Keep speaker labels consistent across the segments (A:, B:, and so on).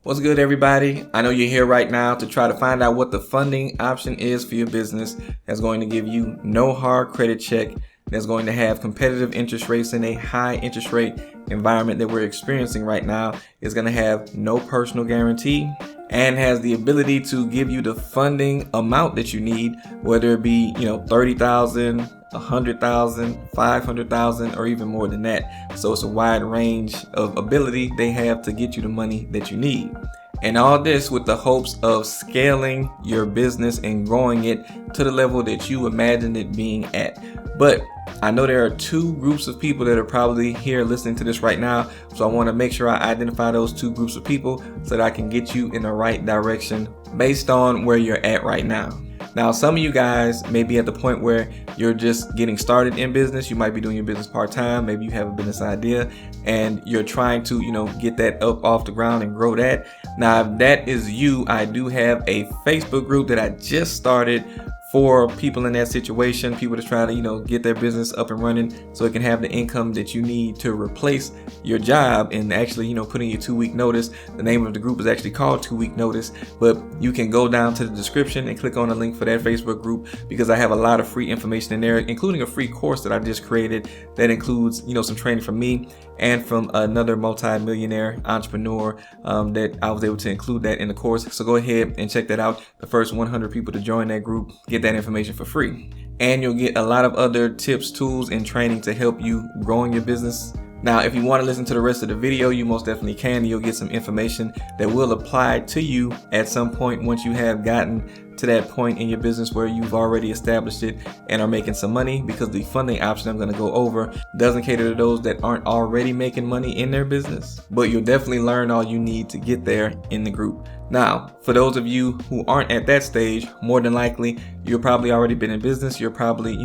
A: What's good, everybody? I know you're here right now to try to find out what the funding option is for your business that's going to give you no hard credit check, that's going to have competitive interest rates in a high interest rate environment that we're experiencing right now, is going to have no personal guarantee, and has the ability to give you the funding amount that you need, whether it be, $30,000, $100,000, $500,000, or even more than that. So it's a wide range of ability they have to get you the money that you need. And all this with the hopes of scaling your business and growing it to the level that you imagined it being at. But I know there are two groups of people that are probably here listening to this right now. So I want to make sure I identify those two groups of people so that I can get you in the right direction based on where you're at right now. Now, some of you guys may be at the point where you're just getting started in business. You might be doing your business part-time. Maybe you have a business idea and you're trying to, get that up off the ground and grow that. Now, if that is you, I do have a Facebook group that I just started for people in that situation, people to try to, get their business up and running so it can have the income that you need to replace your job and actually, put in your 2-week notice. The name of the group is actually called 2-week notice, but you can go down to the description and click on the link for that Facebook group because I have a lot of free information in there, including a free course that I just created that includes, some training from me and from another multi-millionaire entrepreneur that I was able to include that in the course. So go ahead and check that out. The first 100 people to join that group get that information for free. And you'll get a lot of other tips, tools, and training to help you growing your business. Now, if you want to listen to the rest of the video, you most definitely can. You'll get some information that will apply to you at some point once you have gotten to that point in your business where you've already established it and are making some money, because the funding option I'm going to go over doesn't cater to those that aren't already making money in their business, but you'll definitely learn all you need to get there in the group. Now, for those of you who aren't at that stage, more than likely, you've probably already been in business. You're probably,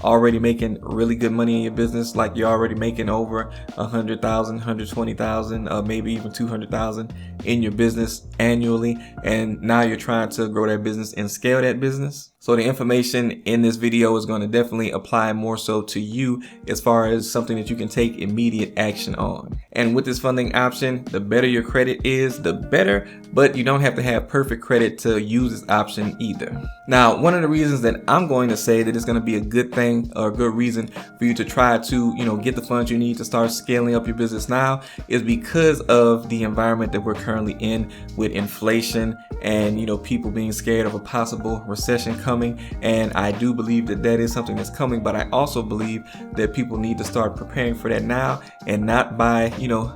A: already making really good money in your business. Like you're already making over 100,000, 120,000, maybe even 200,000 in your business annually. And now you're trying to grow that business and scale that business. So the information in this video is going to definitely apply more so to you as far as something that you can take immediate action on. And with this funding option, the better your credit is, the better, but you don't have to have perfect credit to use this option either. Now, one of the reasons that I'm going to say that it's going to be a good thing or a good reason for you to try to, get the funds you need to start scaling up your business now is because of the environment that we're currently in with inflation and, people being scared of a possible recession coming. And I do believe that that is something that's coming, but I also believe that people need to start preparing for that now and not by,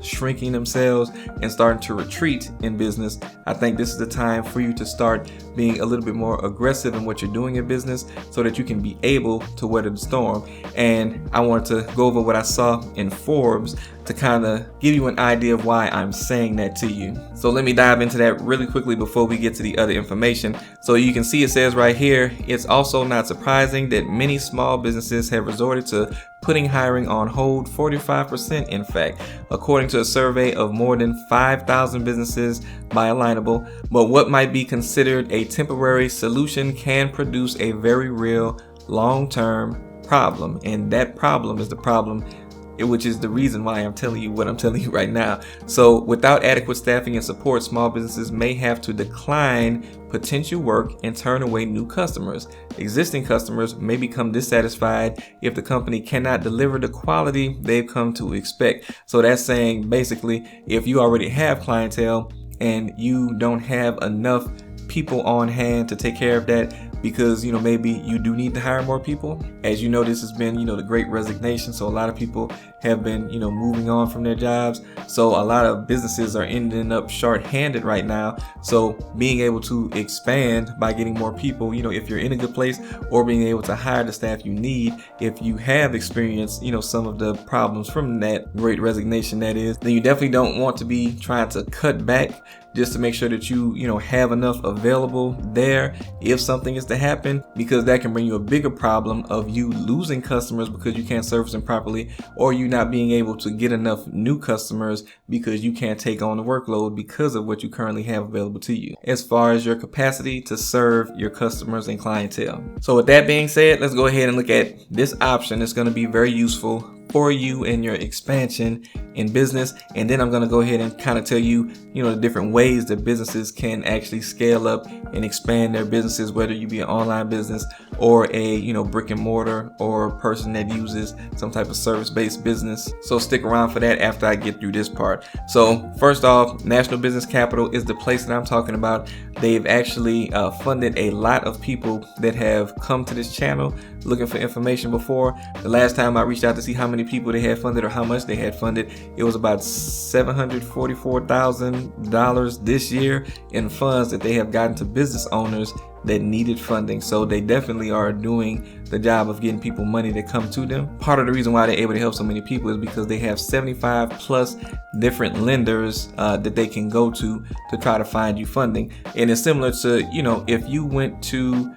A: shrinking themselves and starting to retreat in business. I think this is the time for you to start being a little bit more aggressive in what you're doing in business so that you can be able to weather the storm. And I wanted to go over what I saw in Forbes to kind of give you an idea of why I'm saying that to you. So let me dive into that really quickly before we get to the other information. So you can see it says right here, it's also not surprising that many small businesses have resorted to putting hiring on hold, 45% in fact, according to a survey of more than 5,000 businesses by Alignable. But what might be considered a temporary solution can produce a very real long-term problem. And that problem is the problem, which is the reason why I'm telling you what I'm telling you right now. So without adequate staffing and support, small businesses may have to decline potential work and turn away new customers. Existing customers may become dissatisfied if the company cannot deliver the quality they've come to expect. So that's saying basically, if you already have clientele and you don't have enough people on hand to take care of that, because maybe you do need to hire more people. As you know, this has been the great resignation, so a lot of people have been moving on from their jobs. So a lot of businesses are ending up short-handed right now. So being able to expand by getting more people, if you're in a good place, or being able to hire the staff you need, if you have experienced some of the problems from that great resignation, that is, then you definitely don't want to be trying to cut back just to make sure that you have enough available there if something is to happen, because that can bring you a bigger problem of you losing customers because you can't service them properly, or you not being able to get enough new customers because you can't take on the workload because of what you currently have available to you as far as your capacity to serve your customers and clientele. So with that being said, let's go ahead and look at this option. It's going to be very useful for you and your expansion in business. And then I'm going to go ahead and kind of tell you, the different ways that businesses can actually scale up and expand their businesses, whether you be an online business or a, brick and mortar, or a person that uses some type of service-based business. So stick around for that after I get through this part. So first off, National Business Capital is the place that I'm talking about. They've actually funded a lot of people that have come to this channel looking for information before. The last time I reached out to see how many people they had funded or how much they had funded, it was about $744,000 this year in funds that they have gotten to business owners that needed funding. So they definitely are doing the job of getting people money to come to them. Part of the reason why they're able to help so many people is because they have 75 plus different lenders that they can go to try to find you funding. And it's similar to, if you went to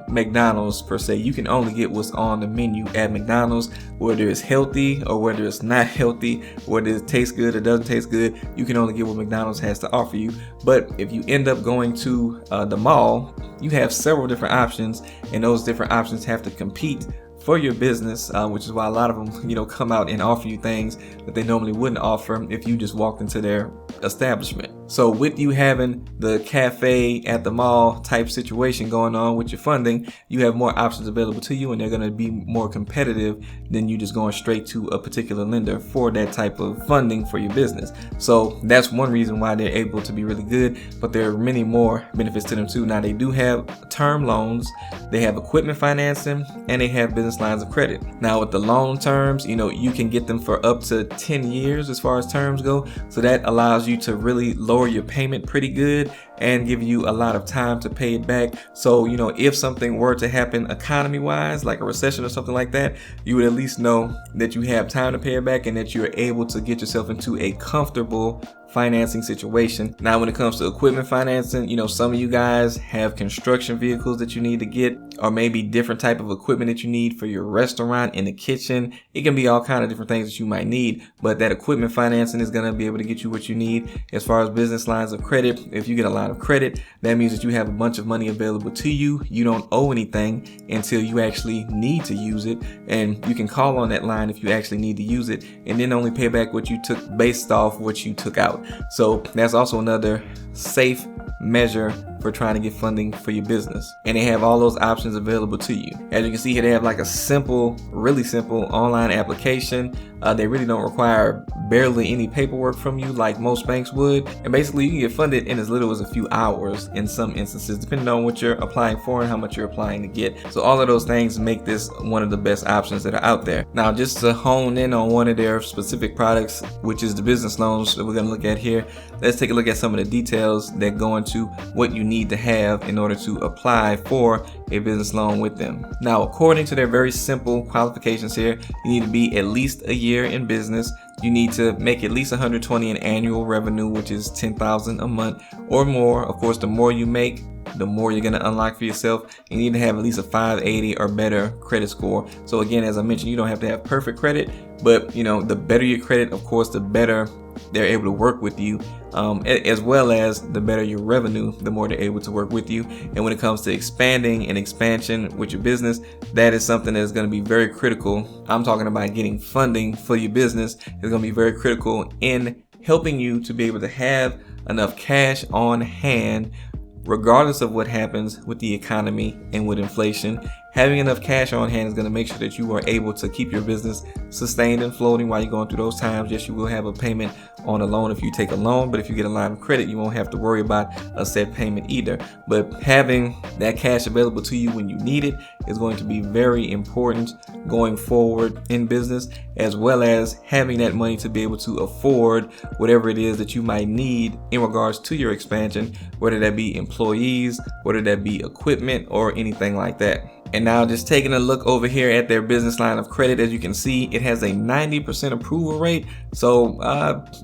A: McDonald's per se, you can only get what's on the menu at McDonald's, whether it's healthy or whether it's not healthy, whether it tastes good or doesn't taste good. You can only get what McDonald's has to offer you. But if you end up going to the mall, you have several different options, and those different options have to compete for your business, which is why a lot of them, come out and offer you things that they normally wouldn't offer if you just walked into their establishment. So with you having the cafe at the mall type situation going on with your funding, you have more options available to you, and they're going to be more competitive than you just going straight to a particular lender for that type of funding for your business. So that's one reason why they're able to be really good, but there are many more benefits to them too. Now they do have term loans, they have equipment financing, and they have business lines of credit. Now with the loan terms, you can get them for up to 10 years as far as terms go. So that allows you to really lower your payment pretty good and give you a lot of time to pay it back. So, if something were to happen economy wise, like a recession or something like that, you would at least know that you have time to pay it back and that you're able to get yourself into a comfortable financing situation. Now, when it comes to equipment financing, some of you guys have construction vehicles that you need to get, or maybe different type of equipment that you need for your restaurant, in the kitchen. It can be all kind of different things that you might need, but that equipment financing is going to be able to get you what you need. As far as business lines of credit, if you get a line of credit, that means that you have a bunch of money available to you. You don't owe anything until you actually need to use it, and you can call on that line if you actually need to use it, and then only pay back what you took based off what you took out. So that's also another safe measure for trying to get funding for your business. And they have all those options available to you. As you can see here, they have like a really simple online application. They really don't require barely any paperwork from you like most banks would. And basically you can get funded in as little as a few hours in some instances, depending on what you're applying for and how much you're applying to get. So all of those things make this one of the best options that are out there. Now, just to hone in on one of their specific products, which is the business loans that we're going to look at here, let's take a look at some of the details that go into what you need to have in order to apply for a business loan with them. Now, according to their very simple qualifications here, you need to be at least a year in business. You need to make at least 120 in annual revenue, which is $10,000 a month or more. Of course, the more you make, the more you're going to unlock for yourself. You need to have at least a 580 or better credit score. So again, as I mentioned, you don't have to have perfect credit, but the better your credit, of course, the better they're able to work with you, as well as the better your revenue, the more they're able to work with you. And when it comes to expanding and expansion with your business, that is something that is going to be very critical. I'm talking about getting funding for your business. It's going to be very critical in helping you to be able to have enough cash on hand, regardless of what happens with the economy and with inflation. Having enough cash on hand is going to make sure that you are able to keep your business sustained and floating while you're going through those times. Yes, you will have a payment on a loan if you take a loan, but if you get a line of credit, you won't have to worry about a set payment either. But having that cash available to you when you need it is going to be very important going forward in business, as well as having that money to be able to afford whatever it is that you might need in regards to your expansion, whether that be employees, whether that be equipment, or anything like that. And now just taking a look over here at their business line of credit, as you can see, it has a 90% approval rate. So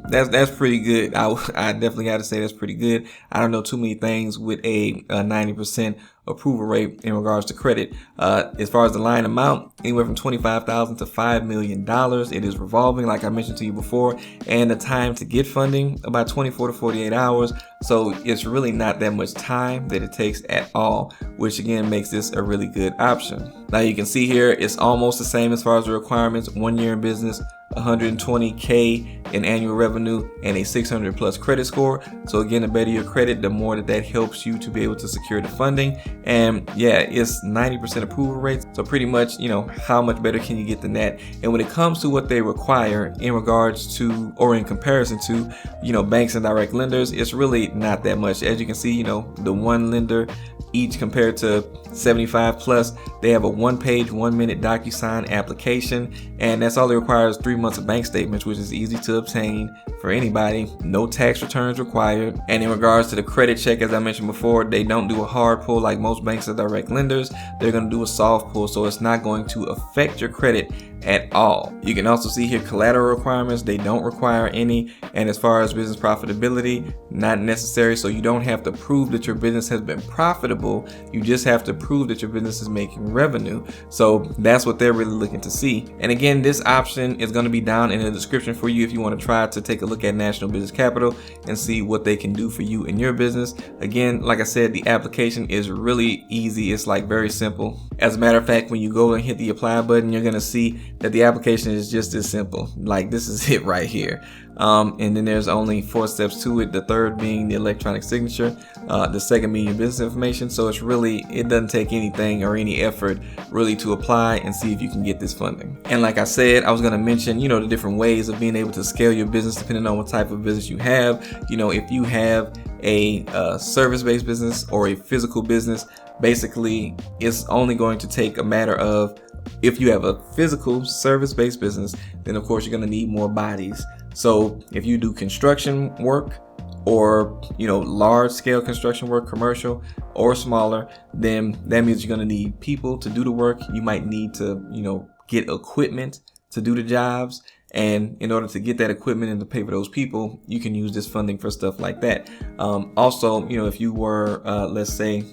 A: that's pretty good. I definitely got to say that's pretty good. I don't know too many things with a 90% approval rate in regards to credit. As far as the line amount, anywhere from $25,000 to $5 million. It is revolving, like I mentioned to you before, and the time to get funding, about 24 to 48 hours. So it's really not that much time that it takes at all, which again makes this a really good option. Now you can see here, it's almost the same as far as the requirements: 1 year in business, 120K in annual revenue, and a 600 plus credit score. So again, the better your credit, the more that helps you to be able to secure the funding. And yeah, it's 90% approval rates. So pretty much, how much better can you get than that? And when it comes to what they require in regards to, or in comparison to, banks and direct lenders, it's really not that much. As you can see, the one lender each compared to 75 plus, they have a 1-page, 1-minute DocuSign application, and that's all it requires: 3 months of bank statements, which is easy to obtain for anybody. No tax returns required. And in regards to the credit check, as I mentioned before, they don't do a hard pull like most banks or direct lenders. They're going to do a soft pull, so it's not going to affect your credit at all. You can also see here collateral requirements. They don't require any. And as far as business profitability, not necessary. So you don't have to prove that your business has been profitable. You just have to prove that your business is making revenue. So that's what they're really looking to see. And again, this option is going to be down in the description for you if you want to try to take a look at National Business Capital and see what they can do for you in your business. Again, like I said, the application is really easy. It's like very simple. As a matter of fact, when you go and hit the apply button, you're going to see that the application is just as simple. Like, this is it right here. And then there's only 4 steps to it. The third being the electronic signature, the second being your business information. So it doesn't take anything or any effort really to apply and see if you can get this funding. And like I said, I was going to mention, the different ways of being able to scale your business depending on what type of business you have. If you have a service-based business or a physical business, basically it's only going to take a matter of, if you have a physical service-based business, then of course you're going to need more bodies. So if you do construction work or, large scale construction work, commercial or smaller, then that means you're going to need people to do the work. You might need to, get equipment to do the jobs. And in order to get that equipment and to pay for those people, you can use this funding for stuff like that. Also, if you were, let's say,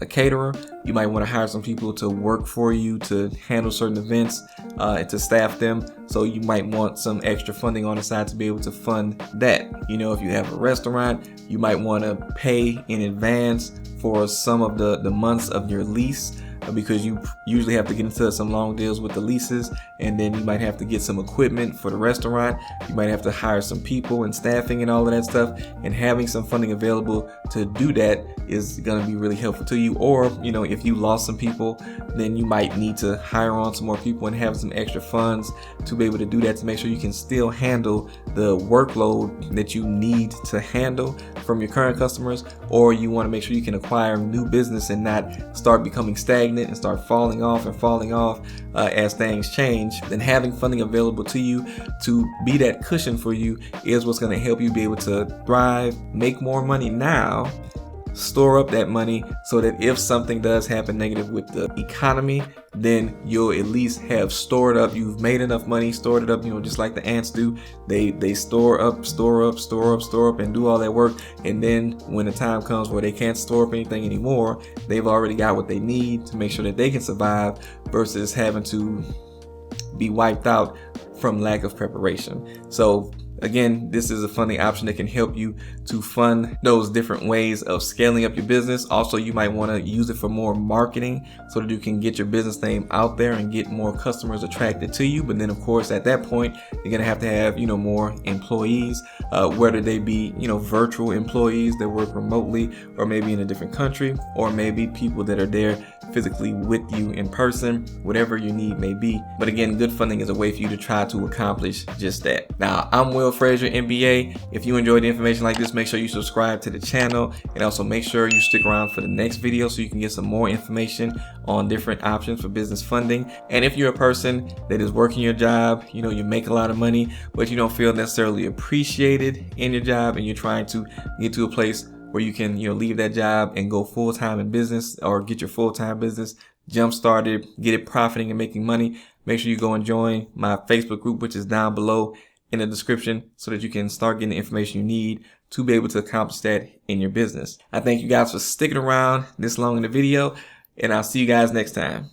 A: a caterer, you might want to hire some people to work for you to handle certain events and to staff them. So you might want some extra funding on the side to be able to fund that. If you have a restaurant, you might want to pay in advance for some of the months of your lease, because you usually have to get into some long deals with the leases, and then you might have to get some equipment for the restaurant. You might have to hire some people and staffing and all of that stuff, and having some funding available to do that is going to be really helpful to you. Or, if you lost some people, then you might need to hire on some more people and have some extra funds to be able to do that, to make sure you can still handle the workload that you need to handle from your current customers. Or you want to make sure you can acquire new business and not start becoming stagnant and start falling off as things change. Then having funding available to you to be that cushion for you is what's going to help you be able to thrive, make more money now, store up that money so that if something does happen negative with the economy, then you'll at least have stored up. You've made enough money, stored it up, just like the ants do. They store up, and do all that work. And then when the time comes where they can't store up anything anymore, they've already got what they need to make sure that they can survive, versus having to be wiped out from lack of preparation. So again, this is a funding option that can help you to fund those different ways of scaling up your business. Also, you might want to use it for more marketing so that you can get your business name out there and get more customers attracted to you. But then, of course, at that point, you're going to have, more employees, whether they be, virtual employees that work remotely, or maybe in a different country, or maybe people that are there physically with you in person, whatever your need may be. But again, good funding is a way for you to try to accomplish just that. Now, I'm Will Frazier, MBA. If you enjoyed the information like this, make sure you subscribe to the channel, and also make sure you stick around for the next video so you can get some more information on different options for business funding. And if you're a person that is working your job, you make a lot of money, but you don't feel necessarily appreciated in your job, and you're trying to get to a place where you can, leave that job and go full-time in business, or get your full-time business jump started, get it profiting and making money, make sure you go and join my Facebook group, which is down below in the description so that you can start getting the information you need to be able to accomplish that in your business. I thank you guys for sticking around this long in the video, and I'll see you guys next time.